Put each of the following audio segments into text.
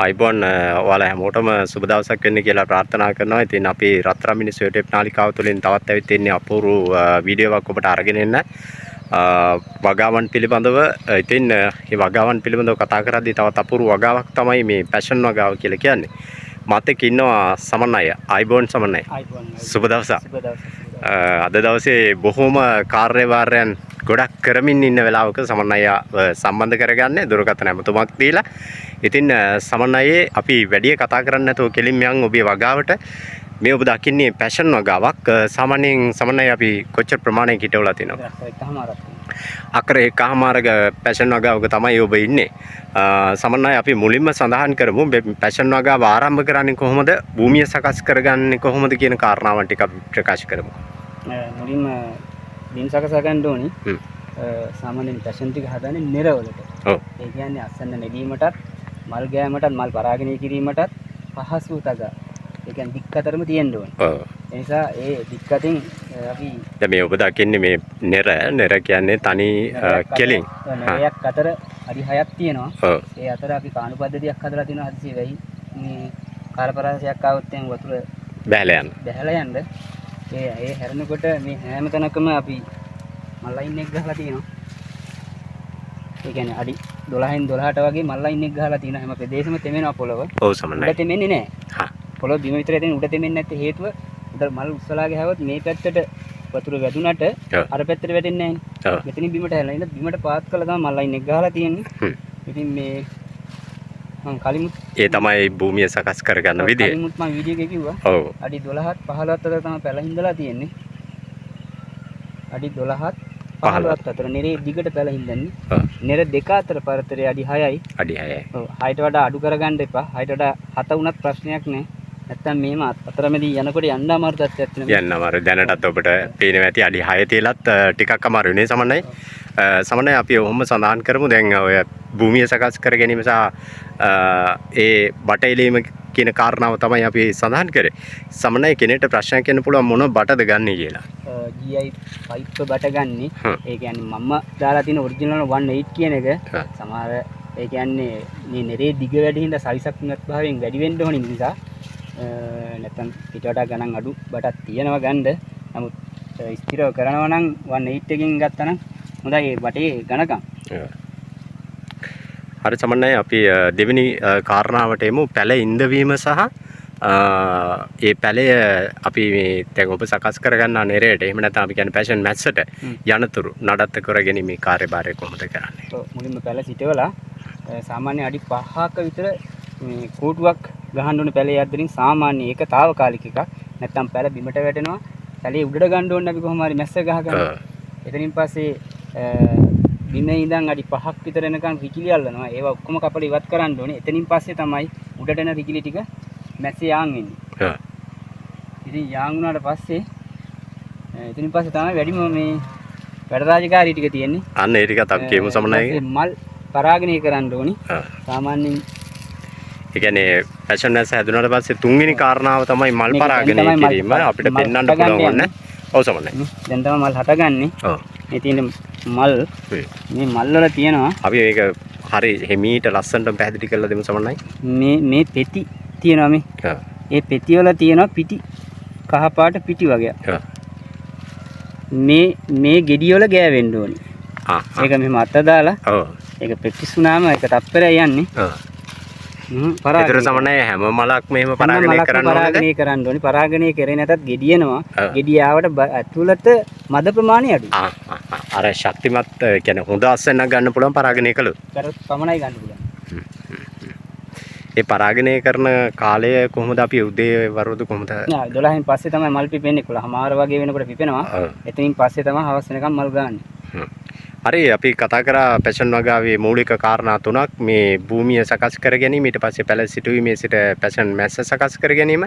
අයිබෝන් ඔයාලා හැමෝටම සුබ දවසක් වෙන්න කියලා ප්‍රාර්ථනා කරනවා. ඉතින් අපි රත්තරන් මිනිස්සු YouTube නාලිකාව තුළින් තවත් ඇවිත් ඉන්නේ අපූර්ව වීඩියෝ එකක් ඔබට අරගෙන එන්න. වගාවන් පිළිබඳව ඉතින් මේ වගාවන් පිළිබඳව කතා කරද්දී තවත් අපූර්ව වගාවක් තමයි මේ පැෂන් වගාව කියලා කියන්නේ. මාත් එක්ක ඉන්නවා සමන්නය. අයිබෝන් සමන්නය. සුබ දවසක්. අද දවසේ බොහොම කාර්යභාරයන් ගොඩක් කරමින් ඉන්න වෙලාවක සමන්නය සම්බන්ධ කරගන්නේ දුරකථන ඇමතුමක් දීලා. ඉතින් සමන්නයේ අපි වැඩි කතා කරන්නේ නැතුව කෙලින්ම යන් ඔබේ වගාවට. මේ ඔබ දකින්නේ පැෂන් වගාවක්. සාමාන්‍යයෙන් සමන්නයේ අපි කොච්චර ප්‍රමාණයක හිටවලා තිනවා? අකර එකමාරක පැෂන් වගාවක තමයි ඔබ ඉන්නේ. සමන්නය අපි මුලින්ම සඳහන් කරමු පැෂන් වගාව ආරම්භ කරන්නේ කොහොමද? භූමිය සකස් කරගන්නේ කොහොමද කියන කාරණාවන් ටික අපි ප්‍රකාශ කරමු. මුලින්ම දින සකස ගන්න ඕනි. සාමාන්‍යයෙන් පැෂන් ටික හදන්නේ නිරවලට. ඔව්. ඒ කියන්නේ අස්සන්න නෙදීමටත්, මල් ගෑමටත්, මල් පරාගණය කිරීමටත් පහසු තගා. ඒ කියන්නේ දික් අතරම තියෙන්න ඕනේ. ඔව්. ඒ නිසා ඒ දික් අතින් අපි දැන් මේ ඔබ දකින්නේ මේ නෙර කියන්නේ තනි කෙලින්. නෙරයක් අතර අඩි 6ක් තියෙනවා. ඔව්. ඒ අතර අපි කාණු පද්ධතියක් හදලා තිනවා හදිසියෙ වෙයි. මේ කාලපරාසයක් ආවොත් දැන් වතුර බැහැලා යන්න. බැහැලා යන්න. ඒ හැරෙනකොට මේ හැම තැනකම අපි මල් ලයින් එක ගහලා තියෙනවා. ඒ කියන්නේ අඩි 12න් 12ට වගේ මල් ලයින් එක ගහලා තියෙනවා. හැම ප්‍රදේශෙම තෙමෙනවා පොළව. ඔව් සමන්නයි. උඩ තෙමෙන්නේ නැහැ. හා. පොළව බිම විතරයි තියෙන්නේ. උඩ තෙමෙන්නේ නැත්තේ හේතුව උඩ මල් උස්සලා ගහවොත් මේ පැත්තට වතුර වැදුනට අර පැත්තට වැටෙන්නේ නැහැ. ඔව්. මෙතනින් බිමට හැලලා ඉඳ බිමට පාත් කළා තමයි මල් ලයින් එක ගහලා තියෙන්නේ. ඉතින් මේ කලිමුත් ඒ තමයි භූමිය සකස් කරගන්න විදිය. කලිමුත් මම වීඩියෝ එකේ කිව්වා. ඔව්. අඩි 12ත් 15ත් අතර තමයි පැල හිඳලා තියෙන්නේ. අඩි 12ත් 15ත් අතර නෙරේ දිගට පැල හිඳන්නේ. ඔව්. නෙර දෙක අතර පරතරය අඩි 6යි. අඩි 6යි. ඔව්. 6ට වඩා අඩු කරගන්න එපා. 6ට වඩා 7 වුණත් ප්‍රශ්නයක් නැහැ. නැත්තම් මේම අතරමැදි යනකොට යන්න අමාරු තත්ත්වයක් තියෙනවා. යන්න අමාරු. දැනටත් ඔබට පේනවා ඇති අඩි 6 තියලත් ටිකක් අමාරු නේ සමන්නයි. සමන්නයි අපි ඔහොම සඳහන් කරමු. දැන් ඔය භූමිය සකස් කර ගැනීම සහ ඒ බට එලීම කියන කාරණාව තමයි අපි සඳහන් කරේ. සමන්නයි කෙනෙක්ට ප්‍රශ්නයක් එන්න පුළුවන් මොන බටද ගන්න කියලා. GI පයිප් බට ගන්නෙ. ඒ කියන්නේ මම දාලා තියෙන ඔරිජිනල් 18 කියන එක. සමහර ඒ කියන්නේ මේ නෙරේ දිග වැඩි හින්දා සවිසක්ුණත් භාවයෙන් වැඩි වෙන්න ඕනේ නිසා නැත්තම් ඊට වඩා ගණන් අඩු බටක් තියෙනවා ගන්න. නමුත් ස්ථිරව කරනවා නම් 18 එකකින් ගත්තා නම් හොඳයි ඒ බටේ ඝනකම්. හරි සමන්නයි අපි දෙවෙනි කාරණාවට එමු. පැල ඉඳවීම සහ ඒ පැලය අපි මේ දැන් ඔබ සකස් කරගන්නා නෙරයට එහෙම නැත්නම් අපි කියන්නේ පැෂන් මැස්සට යනතුරු නඩත්තු කර ගැනීම කාර්යභාරය කොහොමද කරන්නේ? ඔව් මුලින්ම පැල සිටවලා සාමාන්‍ය අඩි 5ක විතර මේ කෝටුවක් ගහන්න ඕනේ පැලේ අතරින්. සාමාන්‍ය ඒක తాවකාලික එකක්. නැත්තම් පැල බිමට වැටෙනවා. පැලේ උඩට ගන්න ඕනේ අපි කොහොම හරි මැස්ස ගහ ගන්න. එතනින් පස්සේ බිමේ ඉඳන් අඩි 5ක් විතර එනකන් රිකිලි අල්ලනවා. ඒවා ඔක්කොම කපලා ඉවත් කරන්න ඕනේ. එතනින් පස්සේ තමයි උඩට එන රිකිලි ටික මැස්සේ යාන් වෙන්නේ. ඉතින් යාන් වුණාට පස්සේ එතනින් පස්සේ තමයි වැඩිම මේ වැඩ රාජකාරී ටික තියෙන්නේ. අන්න ඒ ටිකත් අපි කියමු සමන්නයි. මල් පරාගණය කරන්න ඕනේ. සාමාන්‍යයෙන් ඒ කියන්නේ පැෂන් නැස හැදුනාට පස්සේ තුන්වෙනි කාරණාව තමයි මල් පරාගණය කිරීම. අපිට පෙන්වන්න පුළුවන් ඕනේ. ඔව් සමන්නයි. දැන් තමයි මල් හටගන්නේ. ඔව්. මේ තියෙන මල් මේ මල් වල තියෙනවා. අපි මේක හරි හිමීට ලස්සනට පැහැදිලි කරලා දෙමු සමන්නයි. මේ පෙති තියෙනවා මේ. ඒ පෙති වල තියෙනවා පිටි කහ පාට පිටි වගේ. මේ ගෙඩිය වල ගෑවෙන්න ඕනේ. ඒක මෙහෙම අත දාලා. ඔව්. ඒක පෙතිසුනාම ඒක තප්පරය යන්නේ. ඔව්. පරාගණය සමනය හැම මලක් මෙහෙම පරාගණය කරන්න ඕනේද? පරාගණය කරන්න ඕනේ. පරාගණය කරේ නැතත් ගෙඩියනවා. ගෙඩිය ආවට ඇතුළත මද ප්‍රමාණය අඩුයි. අර ශක්තිමත් කියන්නේ හොඳ අස්සෙන්ක් ගන්න පුළුවන් පරාගණය කළොත්. කරත් පමණයි ගන්න පුළුවන්. ඒ පරාගණය කරන කාලය කොහොමද අපි උදේ වරුදු කොහොමද? 12න් පස්සේ තමයි මල් පිපෙන්නේ. 11:00 වගේ වෙනකොට පිපෙනවා. එතනින් පස්සේ තමයි හවස් වෙනකම් මල් ගන්නේ. හරි අපි කතා කරා පැෂන් වගාවේ මූලික කාරණා තුනක්. මේ භූමිය සකස් කර ගැනීම, ඊට පස්සේ පැල සිටුවීමේ සිට පැෂන් මැස්ස සකස් කර ගැනීම,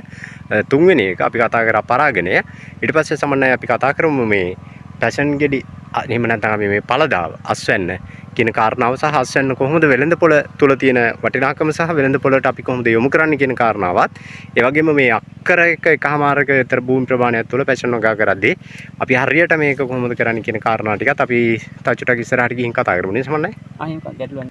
තුන්වෙනි එක අපි කතා කරා පරාගණය. ඊට පස්සේ සමන්නයි අපි කතා කරමු මේ පැෂන් ගෙඩි එහෙම නැත්නම් අපි මේ පළදාව අස්වැන්න කියන කාරණාව සහ අස්වැන්න කොහොමද වෙළඳ පොළ තුල තියෙන වටිනාකම සහ වෙළඳ පොළට අපි කොහොමද යොමු කරන්නේ කියන කාරණාවත්. ඒ වගේම මේ අක්කර එකමාරක විතර භූමි ප්‍රමාණයක් තුල පැෂන් වගා කරද්දී අපි හරියට මේක කොහොමද කරන්නේ කියන කාරණා ටිකත් අපි තව චුට්ටක් ඉස්සරහට ගිහින් කතා කරමු නේ සමන්නයි. ආයෙත් ගැටලුවක්.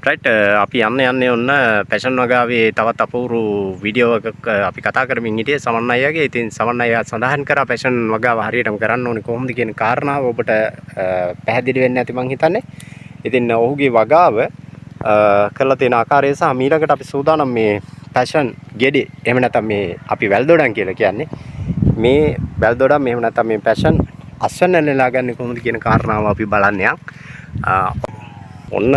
රයිට් අපි යන්නේ ඔන්න පැෂන් වගාවේ තවත් අපූරු වීඩියෝ එකක් අපි කතා කරමින් හිටියේ සමන් අයියාගේ. ඉතින් සමන් අයියා සඳහන් කරා පැෂන් වගාව හරියටම කරන්න ඕනේ කොහොමද කියන කාරණාව ඔබට පැහැදිලි වෙන්න ඇති මං හිතන්නේ. ඉතින් ඔහුගේ වගාව කරලා තියෙන ආකාරය සහ ඊළඟට අපි සූදානම් මේ පැෂන් ගෙඩි එහෙම නැත්නම් මේ අපි වැල්දොඩම් කියලා කියන්නේ මේ වැල්දොඩම් එහෙම නැත්නම් මේ පැෂන් අස්වැන්න නෙලා ගන්න කොහොමද කියන කාරණාව අපි බලන්න ඔන්න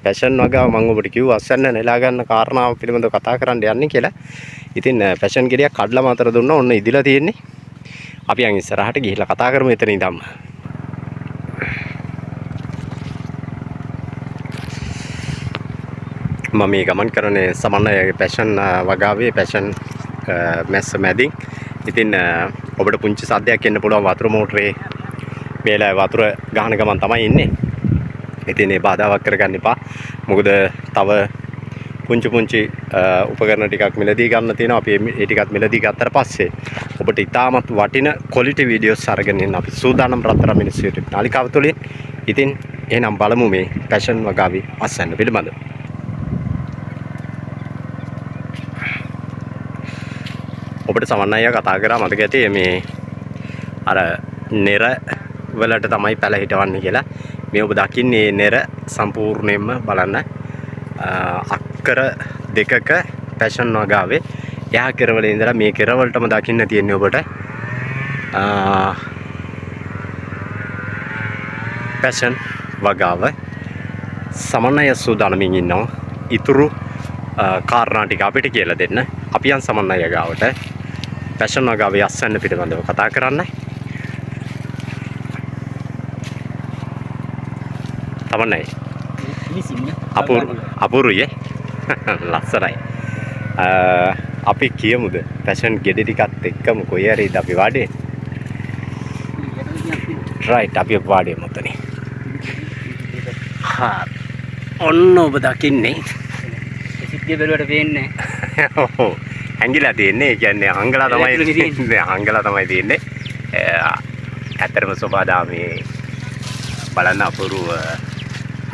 පැෂන් වගාව මම ඔබට කිව්වා අස්වැන්න නෙලා ගන්න කාරණාව පිළිබඳව කතා කරන්න යන්නේ කියලා. ඉතින් පැෂන් ගෙඩියක් කඩලා මාතර දුන්නා ඔන්න ඉදිලා තියෙන්නේ. අපි යන් ඉස්සරහට ගිහිල්ලා කතා කරමු එතන ඉඳන්ම. මම මේ ගමන් කරන්නේ සමන් අයියාගේ පැෂන් වගාවේ පැෂන් මැස්ස මැදින්. ඉතින් ඔබට පුංචි සද්දයක් එන්න පුළුවන් වතුර මෝටරේ මේලා වතුර ගහන ගමන් තමයි ඉන්නේ. ඉතින් මේ බාධාවක් කරගන්න එපා. මොකද තව පුංචි උපකරණ ටිකක් මිලදී ගන්න තියෙනවා. අපි ඒ ටිකත් මිලදී ගත්තට පස්සේ ඔබට ඉතාමත් වටින ක්වොලිටි වීඩියෝස් අරගෙන ඉන්න අපි සූදානම් රත්තරන් මිනිස්සු YouTube නාලිකාව තුළින්. ඉතින් එහෙනම් බලමු මේ පැෂන් වගාවේ අස්වැන්න පිළිබඳව. ඔබට සමන් අයියා කතා කරා මතක ඇති මේ අර නෙර වලට තමයි පැල හිටවන්නේ කියලා. මේ ඔබ දකින්නේ නෙර සම්පූර්ණයෙන්ම බලන්න අක්කර දෙකක පැෂන් වගාවේ එහා කෙරවල ඉඳලා මේ කෙරවලටම දකින්න තියෙන්නේ ඔබට පැෂන් වගාව සමන් අයියා සූදානමින් ඉන්නවා. ඉතුරු කාරණා ටික අපිට කියලා දෙන්න. අපි යන් සමන් අයියා ගාවට පැෂන් වගාවේ අස්වැන්න පිළිබඳව කතා කරන්න. සමන් අයියා අපූරුයි ලස්සනයි. අපි කියමුද පැෂන් ගෙඩි ටිකත් එක්කම කොයි හරිද අපි වාඩේ. රයිට් අපි වාඩේ මොතනේ. ඔන්න ඔබ දකින්නේ සිද්ධිය බැලුවට පේන්නේ ඇඟිලා තියෙන්නේ. ඒ කියන්නේ අංගලා තමයි තියෙන්නේ. ඇත්තටම සෝබාදාමේ බලන්න අපූර්ව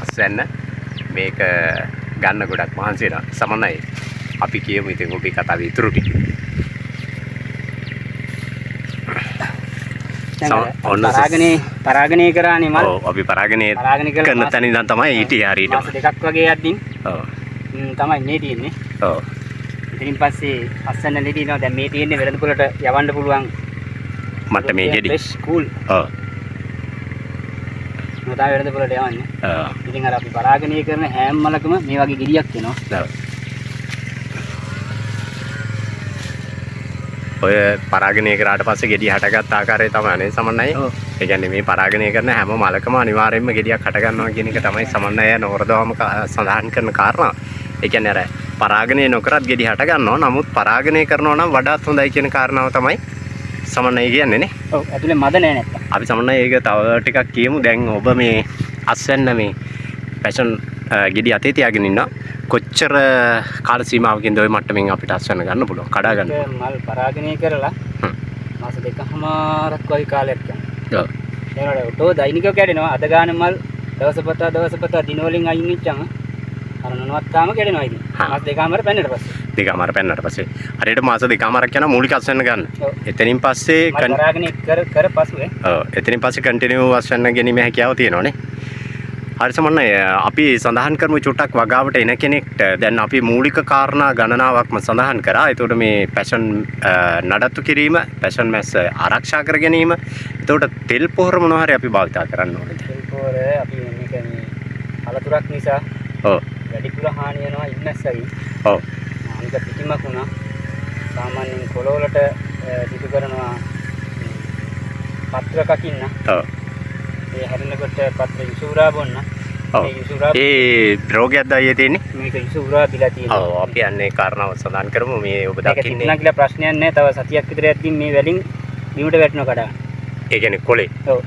අස්වැන්න මේක ගන්න ගොඩක් මහන්සි වෙනවා. සමනයි අපි කියමු ඉතින් ඔබේ කතාවේ ඉතුරු ටික. පරාගණය කරානේ මල්. ඔව් අපි පරාගණය කරන තැන ඉඳන් තමයි හිටියේ හරියට. මාස දෙකක් වගේ යද්දී ඔව් තමයි මේ තියෙන්නේ. ඔව් ඉතින් පස්සේ අස්වැන්න ලෙඩිනවා. දැන් මේ තියෙන්නේ වෙළඳ පොළට යවන්න පුළුවන් මට මේ ගෙඩි ෆ්‍රෙෂ් කූල්. ඔව් මොකද වෙළඳ පොළට යවන්නේ. ඔව් ඉතින් අර අපි පරාගණය කරන හැම මලකම මේ වගේ ගෙඩියක් එනවා. ඔව් ඔය පරාගණය කරාට පස්සේ ගෙඩිය හටගත් ආකාරය තමයි අනේ සමන් අයියා. ඔව්. ඒ කියන්නේ මේ පරාගණය කරන හැම මලකම අනිවාර්යයෙන්ම ගෙඩියක් හට ගන්නවා කියන එක තමයි සමන් අයියා නෝරදවම සඳහන් කරන කාරණා. ඒ කියන්නේ අර පරාගණය නොකරත් ගෙඩි හට ගන්නවා. නමුත් පරාගණය කරනවා නම් වඩාත් හොඳයි කියන කාරණාව තමයි සමන් අයියා කියන්නේ නේ. ඔව් ඇතුලේ මද නෑ නැත්තම්. අපි සමන් අයියා ඒක තව ටිකක් කියමු. දැන් ඔබ මේ අස්වැන්න මේ පැෂන් ගෙඩි අතේ තියාගෙන ඉන්නවා. කොච්චර කාල සීමාවකින්ද ওই මට්ටමින් අපිට අස්වැන්න ගන්න පුළුවන් කඩා ගන්න. මල් පරාගණය කරලා මාස දෙකමාරක් වගේ කාලයක් යනවා. ඔව්. ඒනොට ඔටෝ දෛනිකව කැඩෙනවා. අද ගාන මල් දවසපතා දින වලින් අයින් වෙච්චම අර නොනවත්තාම කැඩෙනවා ඉතින්. මාස දෙකමාර පැන්නට පස්සේ. දෙකමාර පැන්නට පස්සේ හරියට මාස දෙකමාරක් යන මූලික අස්වැන්න ගන්න. ඔව්. එතනින් පස්සේ පරාගණය කර පසුවේ ඔව් එතනින් පස්සේ කන්ටිනියු අස්වැන්න ගැනීම හැකියාව තියෙනවනේ. හරි සමන් අපි සඳහන් කරමු චුට්ටක් වගාවට එන කෙනෙක්ට දැන් අපි මූලික කාරණා ගණනාවක්ම සඳහන් කරා. ඒතකොට මේ පැෂන් නඩත්තු කිරීම, පැෂන් මැස්ස ආරක්ෂා කර ගැනීම. ඒතකොට තෙල් පොහොර මොනවා හරි අපි භාවිත කරන්න ඕනේද? තෙල් පොහොර අපි මේක මේ අලතුරක් නිසා ඔව් වැඩිපුර හානි වෙනවා ඉන්නස්සයි. ඔව් අනික පිටිමක් වුණා. සාමාන්‍යයෙන් කොළවලට සිදු කරනවා පත්‍ර කකින්න. ඔව් ඒ හැරෙනකොට පත්‍ර යුසුරා බොන්න. මේ යුසුරා ඒ රෝගයක්ද අයියේ තියෙන්නේ? මේක යුසුරා බිලා තියෙනවා. ඔව් අපි යන්නේ කාරණාව සඳහන් කරමු. මේ ඔබ දකින්නේ ඒක කියලා ප්‍රශ්නයක් නැහැ. තව සතියක් විතර යද්දී මේ වැලින් බිමට වැටෙනවා කඩා. ඒ කියන්නේ කොලේ. ඔව්.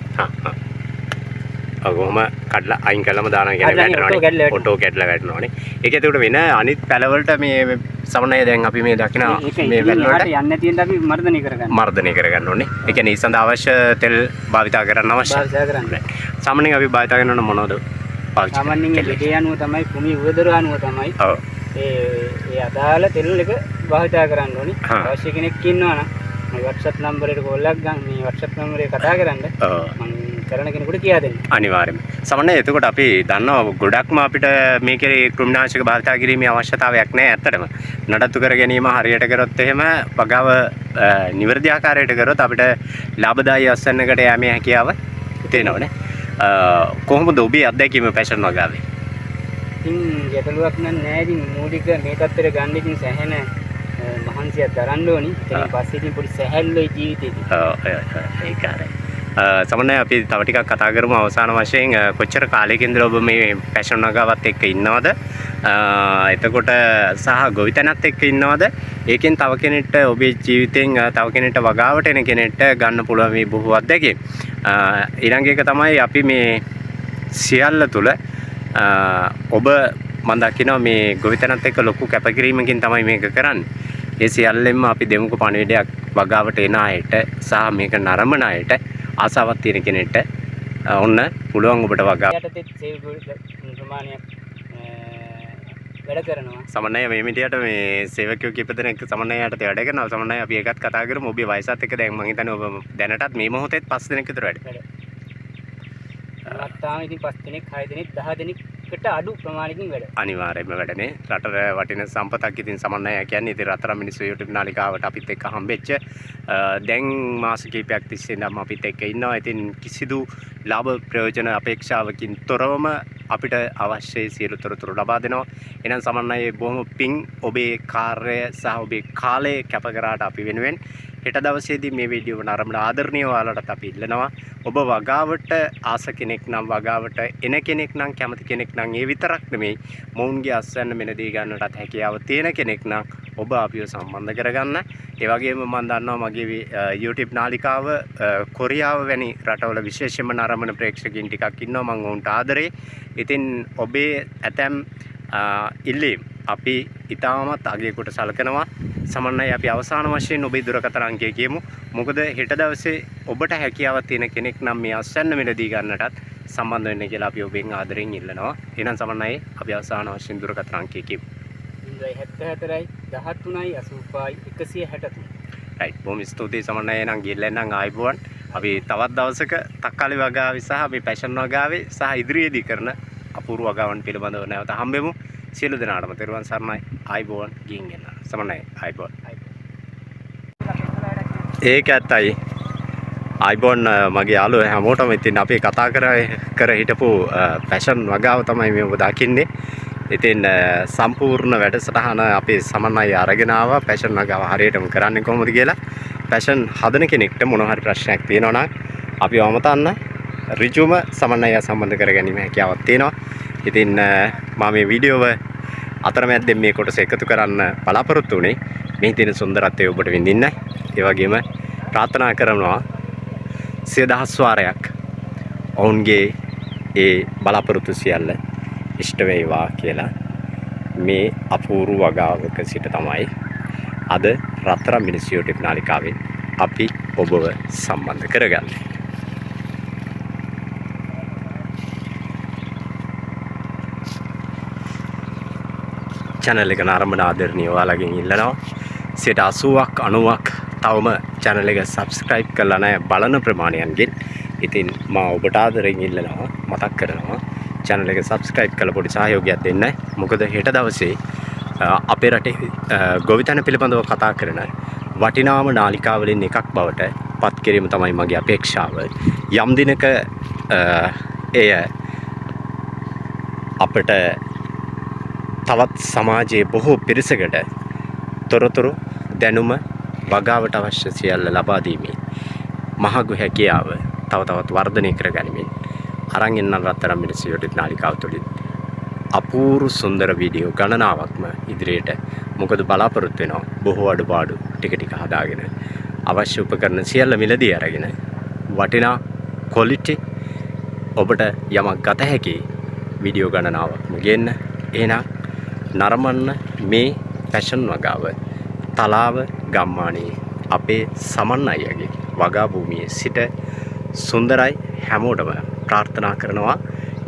කොහොම කඩලා අයින් කළාම දානවා කියන්නේ වැටෙනවානේ. ඔටෝ කැඩලා වැටෙනවානේ. ඒක ඒකට වෙන අනිත් පැලවලට මේ සමනය දැන් අපි මේ දකින මේ වැල්වලට යන්නේ තියෙන අපි මර්ධනය කරගන්න ඕනේ. ඒ කියන්නේ ඒ සඳහා අවශ්‍ය තෙල් භාවිත කරන්න අවශ්‍යයි. භාවිත කරන්න. සාමාන්‍යයෙන් අපි භාවිත කරන මොනවද? පාවිච්චි සාමාන්‍යයෙන් මේ ලෙඩේ අනුව තමයි කුමි උවදර අනුව තමයි ඔව් ඒ අදාළ තෙල් එක භාවිතා කරන්න ඕනි. අවශ්‍ය කෙනෙක් ඉන්නවා නම් මගේ WhatsApp නම්බරයට කෝල්ලක් ගන්න මේ WhatsApp නම්බරේ කතා කරන්න. ඔව් මම කරන කෙනෙකුට කියා දෙන්න. අනිවාර්යයෙන්ම. සමහරවිට එතකොට අපි දන්නවා ගොඩක්ම අපිට මේකේ කෘමිනාශක භාවිතා කිරීමේ අවශ්‍යතාවයක් නැහැ ඇත්තටම. නඩත්තු කර ගැනීම හරියට කරොත් එහෙම වගාව නිවැරදි ආකාරයට කරොත් අපිට ලාභදායී අස්වැන්නකට යෑමේ හැකියාව තියෙනවනේ. කොහොමද ඔබේ අත්දැකීම පැෂන් වගාවේ? ඉතින් ගැටලුවක් නෑ. ඉතින් මූලික මේ තත්ත්වයට ගන්න ඉතින් සැහැණ මහන්සියක් දරන්න ඕනි. ඊට පස්සේ ඉතින් පොඩි සැහැල්ලුයි ජීවිතේදී. ඔව් ඒක හරි. සමහරවිට අපි තව ටිකක් කතා කරමු අවසාන වශයෙන් කොච්චර කාලයකින්ද ඔබ මේ පැෂන් වගාවත් එක්ක ඉන්නවද? එතකොට සහ ගොවිතැනත් එක්ක ඉන්නවද? ඒකෙන් තව කෙනෙක්ට ඔබේ ජීවිතෙන් තව කෙනෙක්ට වගාවට එන කෙනෙක්ට ගන්න පුළුවන් මේ බොහෝ අත්දැකීම්. ඊළඟ එක තමයි අපි මේ සියල්ල තුල ඔබ මම දකිනවා මේ ගොවිතැනත් එක්ක ලොකු කැපකිරීමකින් තමයි මේක කරන්නේ. ඒ සියල්ලෙන්ම අපි දෙමුක පණිවිඩයක් වගාවට එන අයට සහ මේක නරඹන අයට ආසාවක් තියෙන කෙනෙක්ට ඔන්න පුළුවන් ඔබට වගාව. යටතේ සේව් ප්‍රමාණයක් වැඩ කරනවා. සමනය මේ මිටියට මේ සේවකයෝ කීප දෙනෙක් සමනය යටතේ වැඩ කරනවා. සමනය අපි ඒකත් කතා කරමු. ඔබේ වයසත් එක්ක දැන් මම හිතන්නේ ඔබ දැනටත් මේ මොහොතේත් 5 දෙනෙක් විතර වැඩ. තාම ඉතින් 5 දෙනෙක් 6 දෙනෙක් 10 දෙනෙක්කට අඩු ප්‍රමාණයකින් වැඩ. අනිවාර්යයෙන්ම වැඩනේ. රටට වටින සම්පතක් ඉතින් සමනය කියන්නේ ඉතින් රත්තරන් මිනිස්සු YouTube නාලිකාවට අපිත් එක්ක හම්බෙච්ච දැන් මාස කිහිපයක් තිස්සේ නම් අපිත් එක්ක ඉන්නවා. ඉතින් කිසිදු ලාභ ප්‍රයෝජන අපේක්ෂාවකින් තොරවම අපිට අවශ්‍ය සියලු තොරතුරු ලබා දෙනවා. එහෙනම් සමන්නයේ බොහොම පිං ඔබේ කාර්යය සහ ඔබේ කාලය කැප කරාට අපි වෙනුවෙන් හෙට දවසේදී මේ වීඩියෝ නරඹන ආදරණීය ඔයාලටත් අපි ඉල්ලනවා ඔබ වගාවට ආස කෙනෙක් නම් වගාවට එන කෙනෙක් නම් කැමති කෙනෙක් නම් ඒ විතරක් නෙමෙයි මොවුන්ගේ අස්වැන්න මෙනදී ගන්නටත් හැකියාව තියෙන කෙනෙක් නම් ඔබ අපිව සම්බන්ධ කරගන්න. ඒ වගේම මම දන්නවා මගේ YouTube නාලිකාව කොරියාව වැනි රටවල විශේෂයෙන්ම නරඹන ප්‍රේක්ෂකයන් ටිකක් ඉන්නවා. මම ඔවුන්ට ආදරේ. ඉතින් ඔබේ ඇතැම් ඉල්ලීම් අපි ඉතාමත් අගයකට සලකනවා. සමන්නයි අපි අවසාන වශයෙන් ඔබේ දුරකථන අංකය කියමු. මොකද හෙට දවසේ ඔබට හැකියාවක් තියෙන කෙනෙක් නම් මේ අස්වැන්න මිලදී ගන්නටත් සම්බන්ධ වෙන්න කියලා අපි ඔබෙන් ආදරෙන් ඉල්ලනවා. එහෙනම් සමන්නයි අපි අවසාන වශයෙන් දුරකථන අංකය කියමු. 74යි 13යි 85යි 163. right බොහොම ස්තුතියි සමන්නයි. එහෙනම් ගිහිල්ලා නම් ආයිබෝවන්. අපි තවත් දවසක තක්කාලි වගාවේ සහ මේ පැෂන් වගාවේ සහ ඉදිරියේදී කරන අපූර්ව වගාවන් පිළිබඳව නැවත හම්බෙමු. සියලු දෙනාටම තෙරුවන් සරණයි. ආයිබෝවන් ගිහින් එන්න. සමන්නයි ආයිබෝවන්. ඒක ඇත්තයි. ආයිබෝන් මගේ යාළුවෝ හැමෝටම ඉතින් අපි කතා කර හිටපු පැෂන් වගාව තමයි මේ ඔබ දකින්නේ. ඉතින් සම්පූර්ණ වැඩසටහන අපි සමන්නයි අරගෙන ආවා. පැෂන් වගාව හරියටම කරන්නේ කොහොමද කියලා. පැෂන් හදන කෙනෙක්ට මොන හරි ප්‍රශ්නයක් තියෙනවා නම් අපි වමතන්න ඍජුවම සමන්නය සම්බන්ධ කරගැනීම හැකියාවක් තියෙනවා. ඉතින් මම මේ වීඩියෝව අතරමැද්දෙන් මේ කොටස එකතු කරන්න බලාපොරොත්තු වුණේ මේ තියෙන සුන්දරත්වය ඔබට විඳින්න. ඒ වගේම ප්‍රාර්ථනා කරනවා සිය දහස් වාරයක් ඔවුන්ගේ ඒ බලාපොරොත්තු සියල්ල ඉෂ්ට වේවා කියලා මේ අපූර්ව වගාවක සිට තමයි අද රත්තරන් මිනිස් YouTube නාලිකාවෙන් අපි ඔබව සම්බන්ධ කරගන්නේ. channel එක නරඹන ආදරණීය ඔයාලගෙන් ඉල්ලනවා 80ක් 90ක් තවම channel එක subscribe කරලා නැහැ බලන ප්‍රමාණයන්ගෙන්. ඉතින් මම ඔබට ආදරෙන් ඉල්ලනවා මතක් කරනවා channel එක subscribe කරලා පොඩි සහයෝගයක් දෙන්න. මොකද හෙට දවසේ අපේ රටේ ගොවිතැන පිළිබඳව කතා කරන වටිනාම නාලිකාවලින් එකක් බවට පත් කිරීම තමයි මගේ අපේක්ෂාව. යම් දිනක එය අපට තවත් සමාජයේ බොහෝ පිරිසකට තොරතුරු දැනුම වගාවට අවශ්‍ය සියල්ල ලබා දීමේ මහඟු හැකියාව තව තවත් වර්ධනය කර ගැනීමෙන් අරන් එන්න රත්තරන් මිනිස් YouTube නාලිකාව තුළින් අපූර්ව සුන්දර වීඩියෝ ගණනාවක්ම ඉදිරියට මොකද බලාපොරොත්තු වෙනවා බොහෝ අඩුපාඩු ටික ටික හදාගෙන අවශ්‍ය උපකරණ සියල්ල මිලදී අරගෙන වටිනා ක්වොලිටි ඔබට යමක් ගත හැකි වීඩියෝ ගණනාවක්ම ගෙන්න. එහෙනම් නරඹන්න මේ පැෂන් වගාව තලාව ගම්මානයේ අපේ සමන් අයියගේ වගා භූමියේ සිට සුන්දරයි. හැමෝටම ප්‍රාර්ථනා කරනවා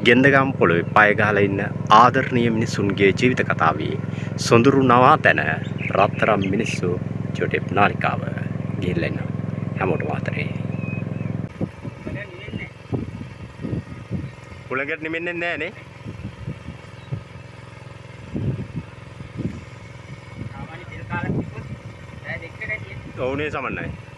ගෙන්දගම් පොළොවේ පය ගහලා ඉන්න ආදරණීය මිනිසුන්ගේ ජීවිත කතාවේ සොඳුරු නවාතැන රත්තරම් මිනිස්සු චොටෙප් නාලිකාව ගිහිල්ලා ඉන්න හැමෝටම ආතරේ. කුලඟට නිමෙන්නේ නැහැ නේ. සාමාන්‍ය තෙල් කාලක් තිබ්බොත් පැය දෙකකට ඇති. ඔවුනේ සමන්නයි.